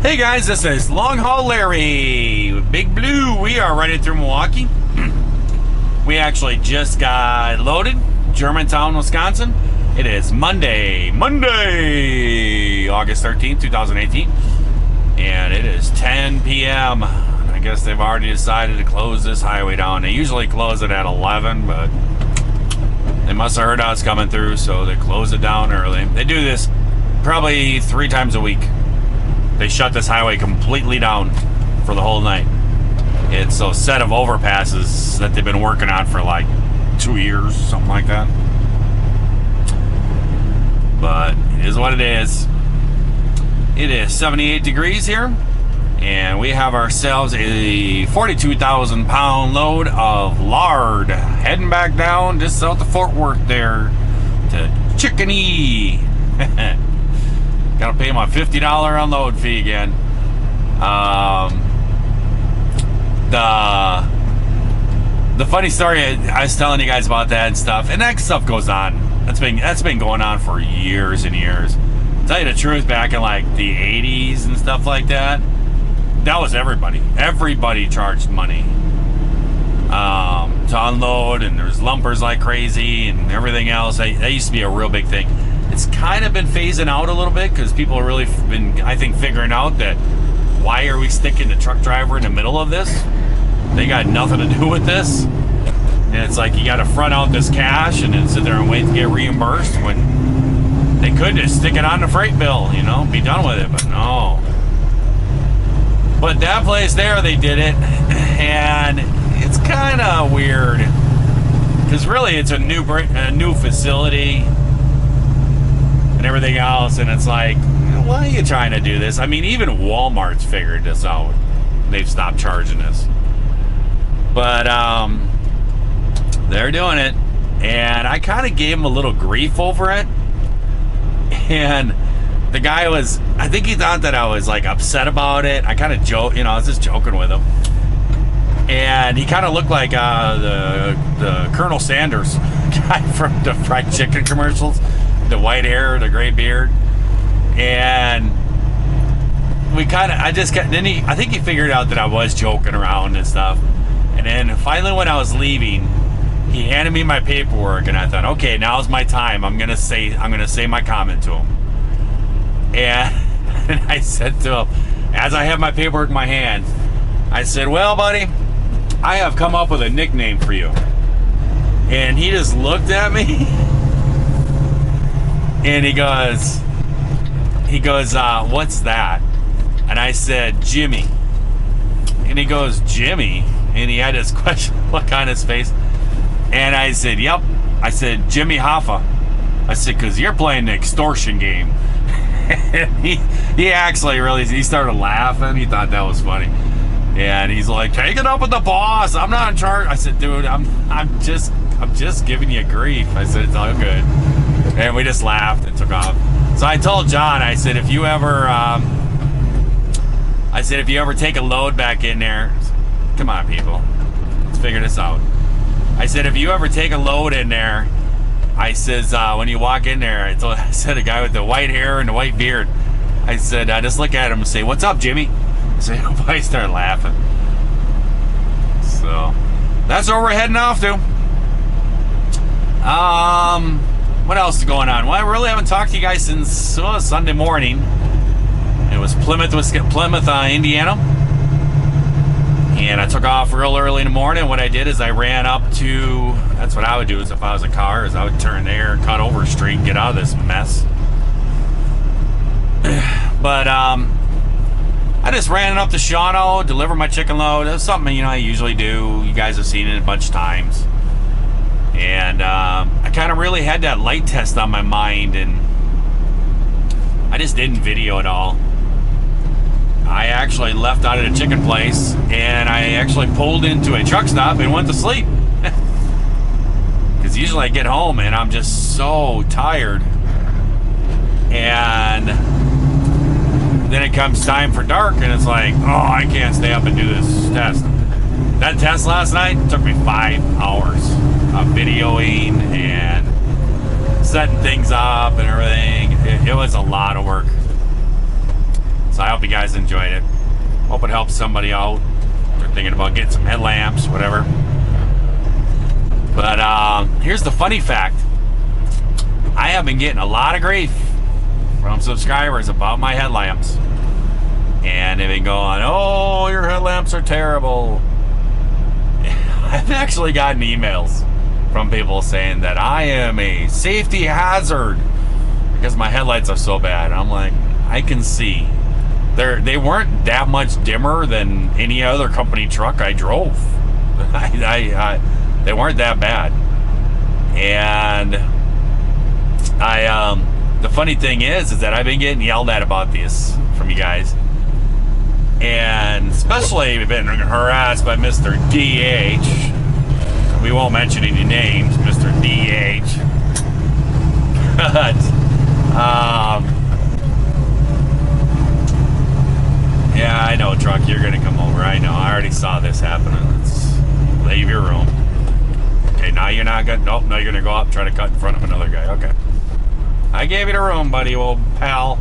Hey guys, this is Long Haul Larry with Big Blue. We are riding through Milwaukee. We actually just got loaded, Germantown, Wisconsin. It is Monday, August 13th, 2018. And it is 10 p.m. I guess they've already decided to close this highway down. They usually close it at 11, but they must have heard us coming through, so they close it down early. They do this probably 3 times a week. They shut this highway completely down for the whole night. It's a set of overpasses that they've been working on for like 2 years, something like that. But it is what it is. It is 78 degrees here, and we have ourselves a 42,000 pound load of lard heading back down just south of Fort Worth there to Chickeny. Gotta pay my $50 unload fee again. The funny story, I was telling you guys about that and stuff, and that stuff goes on. That's been going on for years and years. To tell you the truth, back in like the 80s and stuff like that, that was everybody. Everybody charged money to unload, and there's lumpers like crazy and everything else. That used to be a real big thing. It's kind of been phasing out a little bit because people have really been, I think, figuring out that why are we sticking the truck driver in the middle of this? They got nothing to do with this. And it's like you got to front out this cash and then sit there and wait to get reimbursed when they could just stick it on the freight bill, you know, be done with it, but no. But that place there, they did it, and it's kind of weird because really it's a new facility and everything else, and it's like, why are you trying to do this? I mean, even Walmart's figured this out. They've stopped charging this. But they're doing it, and I kind of gave him a little grief over it. And the guy was, I think he thought that I was like upset about it. I kind of joke, you know, I was just joking with him. And he kind of looked like the Colonel Sanders guy from the fried chicken commercials. The white hair, the gray beard, and I think he figured out that I was joking around and stuff. And then finally, when I was leaving, he handed me my paperwork, and I thought, okay, now's my time. I'm gonna say my comment to him. And I said to him, as I have my paperwork in my hand, I said, well, buddy, I have come up with a nickname for you. And he just looked at me. And he goes, what's that? And I said, Jimmy. And he goes, Jimmy? And he had this question look on his face. And I said, yep. I said, Jimmy Hoffa. I said, because you're playing the extortion game. And he actually really, he started laughing. He thought that was funny. And he's like, take it up with the boss. I'm not in charge. I said, dude, I'm just giving you grief. I said, it's all good. And we just laughed and took off. So I told John, I said, if you ever take a load back in there, come on, people, let's figure this out. I said, if you ever take a load in there, I says, when you walk in there, I said, a guy with the white hair and the white beard, I said, just look at him and say, what's up, Jimmy? So everybody started laughing. So that's where we're heading off to. What else is going on? Well, I really haven't talked to you guys since Sunday morning. It was Plymouth, Indiana. And I took off real early in the morning. What I did is I ran up to, that's what I would do is if I was a car, is I would turn there, cut over a street, and get out of this mess. But I just ran up to Shawano, deliver my chicken load. That's something, you know, I usually do. You guys have seen it a bunch of times. And I kind of really had that light test on my mind, and I just didn't video it all. I actually left out of the chicken place, and I actually pulled into a truck stop and went to sleep. Because usually I get home and I'm just so tired. And then it comes time for dark, and it's like, oh, I can't stay up and do this test. That test last night took me 5 hours of videoing and setting things up and everything. It was a lot of work. So I hope you guys enjoyed it. Hope it helps somebody out. They're thinking about getting some headlamps, whatever. But here's the funny fact. I have been getting a lot of grief from subscribers about my headlamps. And they've been going, oh, your headlamps are terrible. I've actually gotten emails from people saying that I am a safety hazard because my headlights are so bad. I'm like, I can see. They weren't that much dimmer than any other company truck I drove. They weren't that bad. And the funny thing is that I've been getting yelled at about this from you guys. And especially we've been harassed by Mr. DH. We won't mention any names, Mr. DH. But, yeah, I know, truck, you're going to come over. I know, I already saw this happening. Let's leave your room. Okay, now you're not going to, nope, now you're going to go up and try to cut in front of another guy. Okay. I gave you the room, buddy, old pal.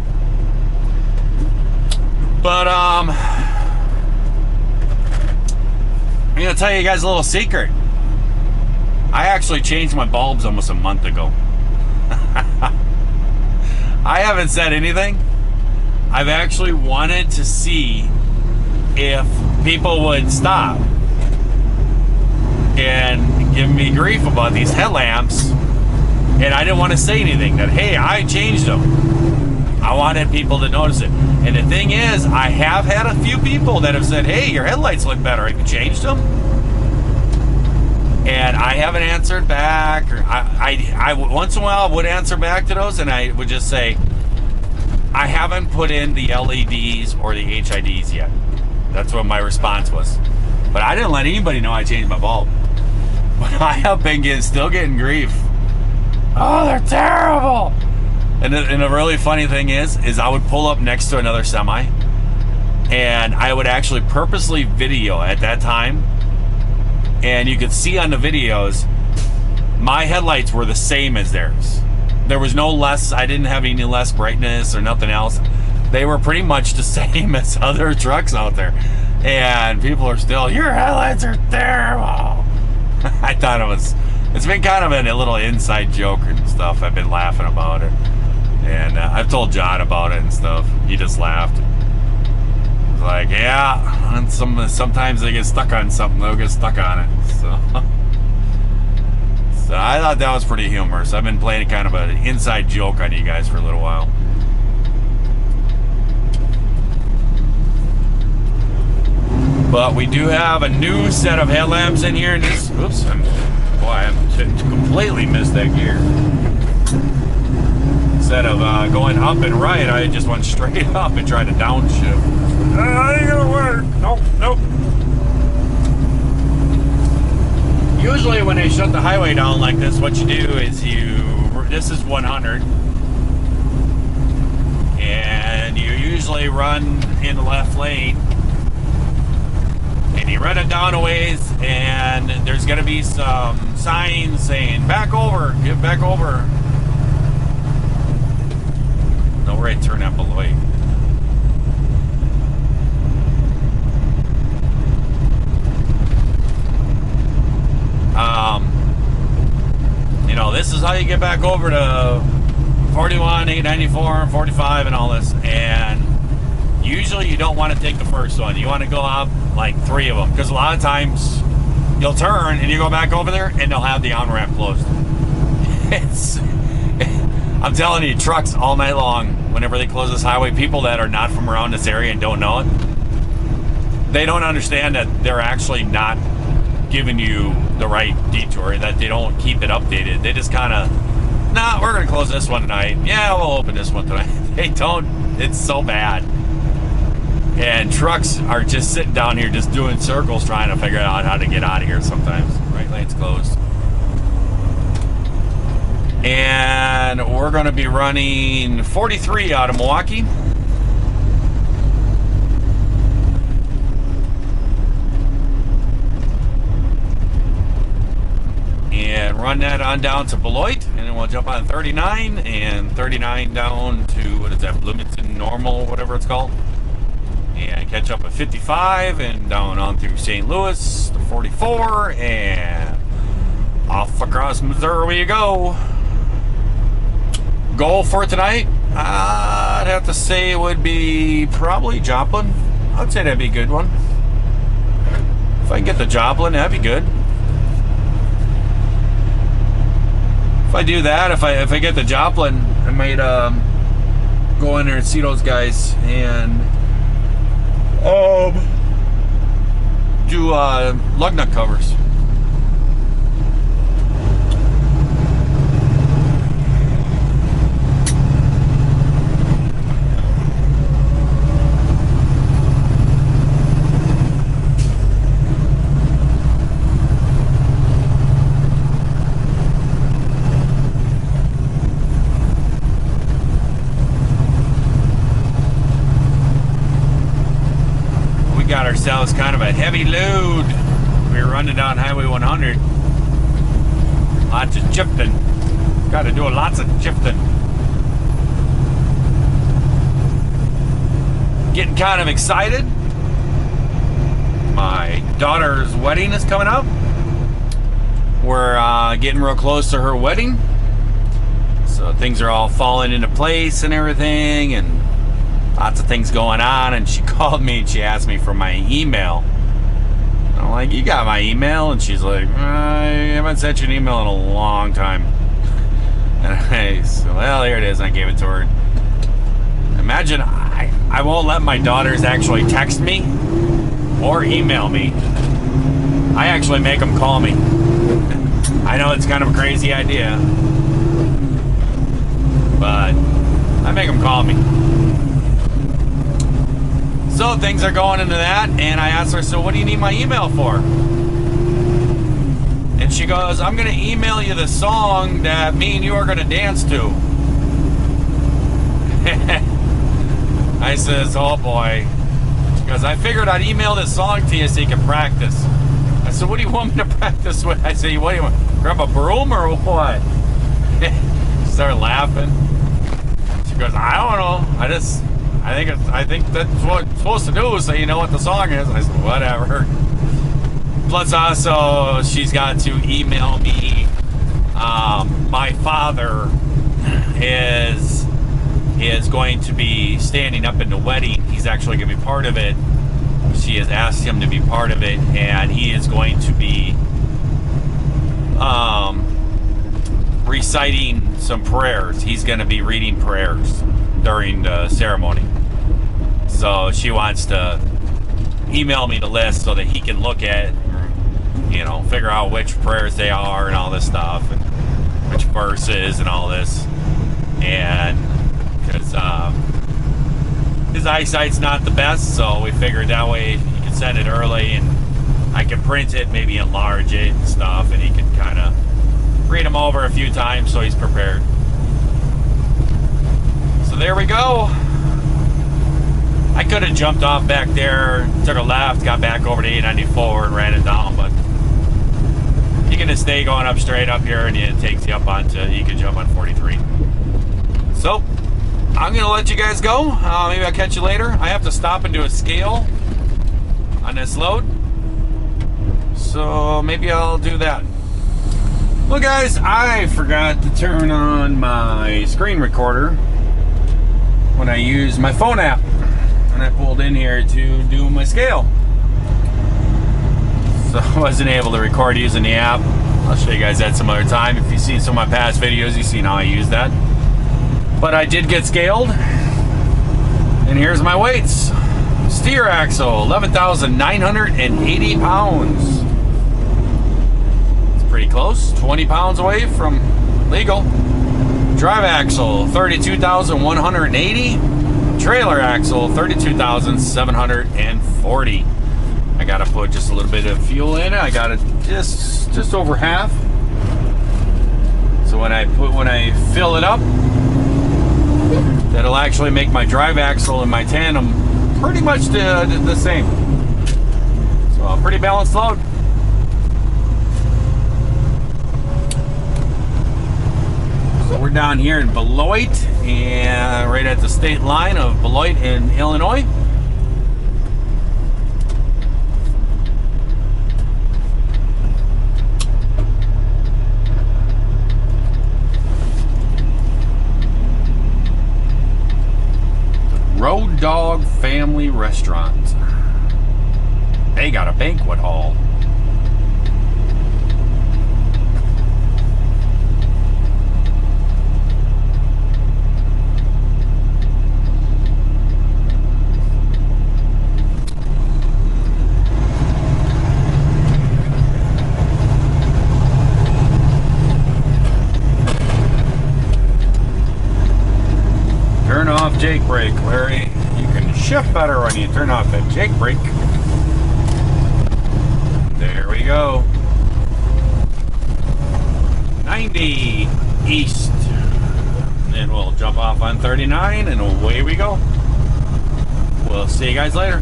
But, I'm going to tell you guys a little secret. I actually changed my bulbs almost a month ago. I haven't said anything. I've actually wanted to see if people would stop and give me grief about these headlamps. And I didn't want to say anything that, hey, I changed them. I wanted people to notice it. And the thing is, I have had a few people that have said, hey, your headlights look better. Have you changed them? And I haven't answered back. Or I once in a while would answer back to those, and I would just say, I haven't put in the LEDs or the HIDs yet. That's what my response was. But I didn't let anybody know I changed my bulb. But I have been still getting grief. Oh, they're terrible. And the really funny thing is I would pull up next to another semi, and I would actually purposely video at that time. And you could see on the videos, my headlights were the same as theirs. There was no less, I didn't have any less brightness or nothing else. They were pretty much the same as other trucks out there. And people are still, your headlights are terrible. I thought it's been kind of a little inside joke and stuff. I've been laughing about it. And I've told John about it and stuff. He just laughed. Like, yeah, and sometimes they get stuck on something, they'll get stuck on it. So I thought that was pretty humorous. I've been playing kind of an inside joke on you guys for a little while. But we do have a new set of headlamps in here. And this, oops, I completely missed that gear. Instead of going up and right, I just went straight up and tried to downshift. That ain't gonna work. Nope. Usually when they shut the highway down like this, what you do is this is 100. And you usually run in the left lane. And you run it down a ways, and there's gonna be some signs saying, back over, get back over. No right turn at Beloit. You know, this is how you get back over to 41, 894, 45 and all this. And usually you don't want to take the first one. You want to go up like 3 of them. Because a lot of times you'll turn and you go back over there and they'll have the on-ramp closed. I'm telling you, trucks all night long, whenever they close this highway, people that are not from around this area and don't know it, they don't understand that they're actually not giving you the right detour, that they don't keep it updated. They just kind of, nah, we're going to close this one tonight. Yeah, we'll open this one tonight. They don't. It's so bad. And trucks are just sitting down here just doing circles trying to figure out how to get out of here sometimes. Right lane's closed. And we're going to be running 43 out of Milwaukee. And run that on down to Beloit, and then we'll jump on 39 and 39 down to, what is that, Bloomington Normal, whatever it's called. and catch up at 55 and down on through St. Louis to 44 and off across Missouri you go. Goal for tonight, I'd have to say it would be probably Joplin. I'd say that'd be a good one. If I can get the Joplin, that'd be good. If I do that, if I get the Joplin, I might go in there and see those guys and do lug nut covers. Got ourselves kind of a heavy load. We were running down Highway 100. Lots of shifting. Got to do lots of shifting. Getting kind of excited. My daughter's wedding is coming up. We're getting real close to her wedding. So things are all falling into place and everything, and lots of things going on. And she called me and she asked me for my email. I'm like, you got my email? And she's like, I haven't sent you an email in a long time. And I said, well, here it is. And I gave it to her. Imagine I won't let my daughters actually text me or email me. I actually make them call me. I know it's kind of a crazy idea, but I make them call me. So things are going into that, and I asked her, so what do you need my email for? And she goes, I'm going to email you the song that me and you are going to dance to. I says, oh boy. She goes, I figured I'd email this song to you so you can practice. I said, what do you want me to practice with? I said, what do you want? Grab a broom or what? She started laughing. She goes, I don't know. I think that's what it's supposed to do, so you know what the song is. I said, whatever. Plus, also, she's got to email me. My father is going to be standing up in the wedding. He's actually going to be part of it. She has asked him to be part of it, and he is going to be reciting some prayers. He's going to be reading prayers during the ceremony. So she wants to email me the list so that he can look at, figure out which prayers they are and all this stuff, and which verses and all this. And because his eyesight's not the best, so we figured that way he can send it early and I can print it, maybe enlarge it and stuff, and he can kind of read them over a few times so he's prepared. So there we go. I could have jumped off back there, took a left, got back over to 894 and ran it down, but you can just stay going up straight up here and it takes you up onto, you can jump on 43. So, I'm going to let you guys go. Maybe I'll catch you later. I have to stop and do a scale on this load. So, maybe I'll do that. Well, guys, I forgot to turn on my screen recorder when I use my phone app. And I pulled in here to do my scale. So I wasn't able to record using the app. I'll show you guys that some other time. If you've seen some of my past videos, you've seen how I use that. But I did get scaled. And here's my weights. Steer axle, 11,980 pounds. It's pretty close, 20 pounds away from legal. Drive axle, 32,180. Trailer axle, 32,740. I gotta put just a little bit of fuel in it. I got it just over half. So when I fill it up, that'll actually make my drive axle and my tandem pretty much the same. So a pretty balanced load. So we're down here in Beloit, and right at the state line of Beloit and Illinois. Family Restaurant. They got a banquet hall. Turn off Jake brake, Larry. You can shift better when you turn off that Jake brake. There we go. 90 east. And we'll jump off on 39 and away we go. We'll see you guys later.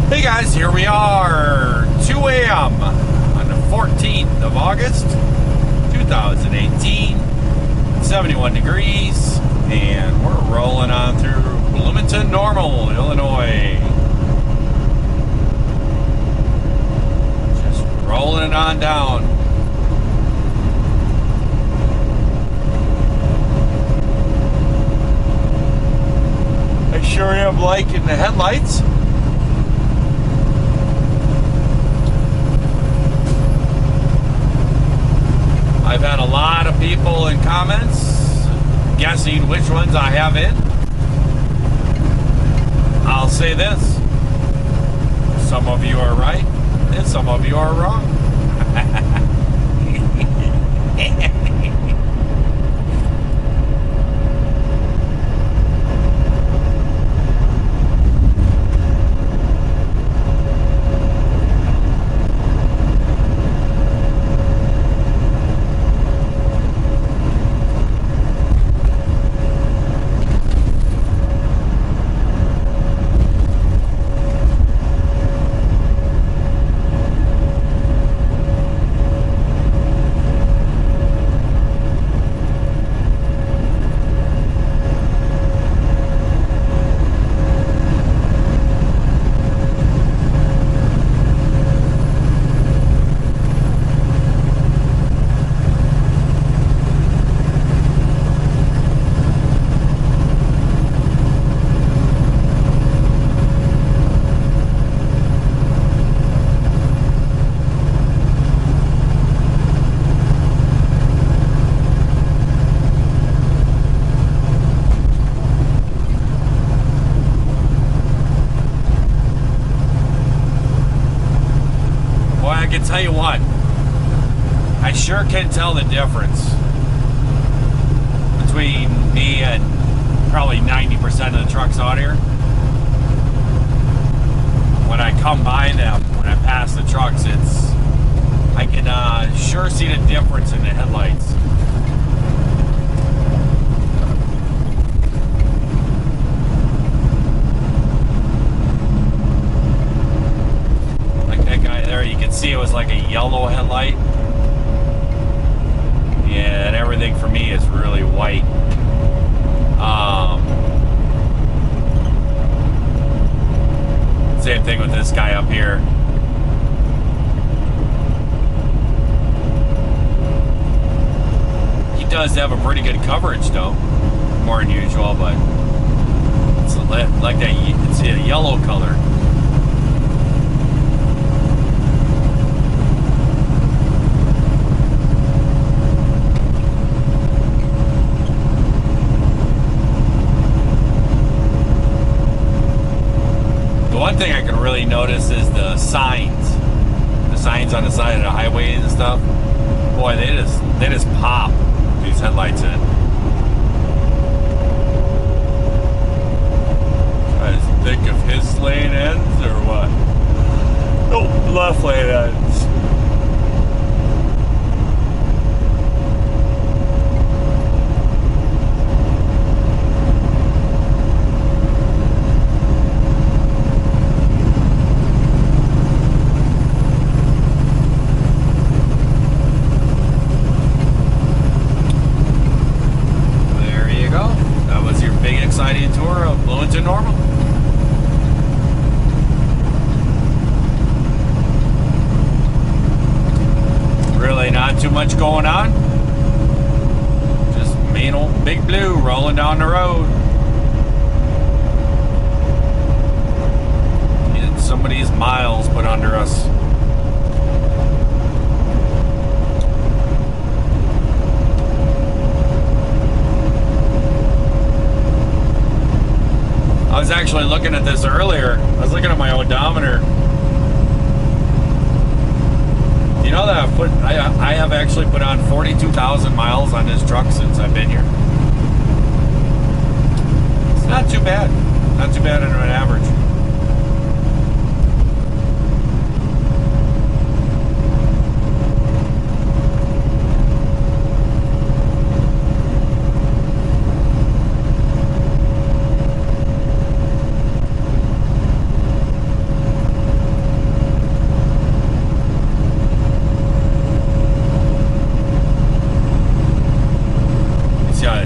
Hey guys, here we are. 2 a.m. on the 14th of August. 2018, 71 degrees, and we're rolling on through Bloomington Normal, Illinois. Just rolling it on down. I sure am liking the headlights. I've had a lot of people in comments guessing which ones I have in. I'll say this. Some of you are right, and some of you are wrong. Tell you what, I sure can tell the difference between me and probably 90% of the trucks out here. When I come by them, when I pass the trucks, I can sure see the difference in the headlights. You can see it was like a yellow headlight. Yeah, and everything for me is really white. Same thing with this guy up here. He does have a pretty good coverage though, more than usual, but it's like that. It's a yellow color. One thing I can really notice is the signs. The signs on the side of the highways and stuff. Boy, they just pop these headlights in. Try to think if his lane ends or what. Nope, left lane ends. Exciting tour of Bloomington Normal. Really not too much going on. Just main old Big Blue. rolling down the road. Getting some of these miles put under us. I was actually looking at this earlier. I was looking at my odometer. You know that I have actually put on 42,000 miles on this truck since I've been here. It's not too bad. Not too bad on an average.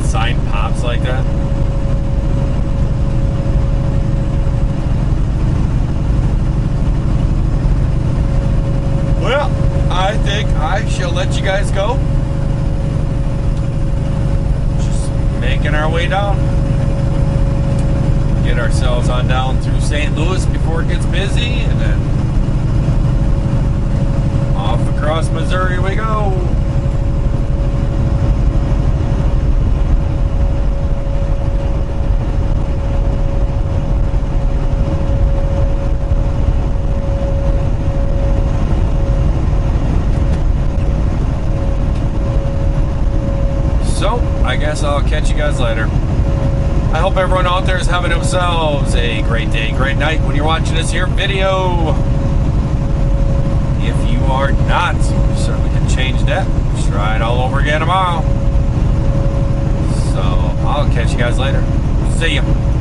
Sign pops like that. Well, I think I shall let you guys go. Just making our way down. Get ourselves on down through St. Louis before it gets busy, and then off across Missouri we go. I guess I'll catch you guys later. I hope everyone out there is having themselves a great day, great night when you're watching this here video. If you are not, you certainly can change that. Just try it all over again tomorrow. So I'll catch you guys later. See ya.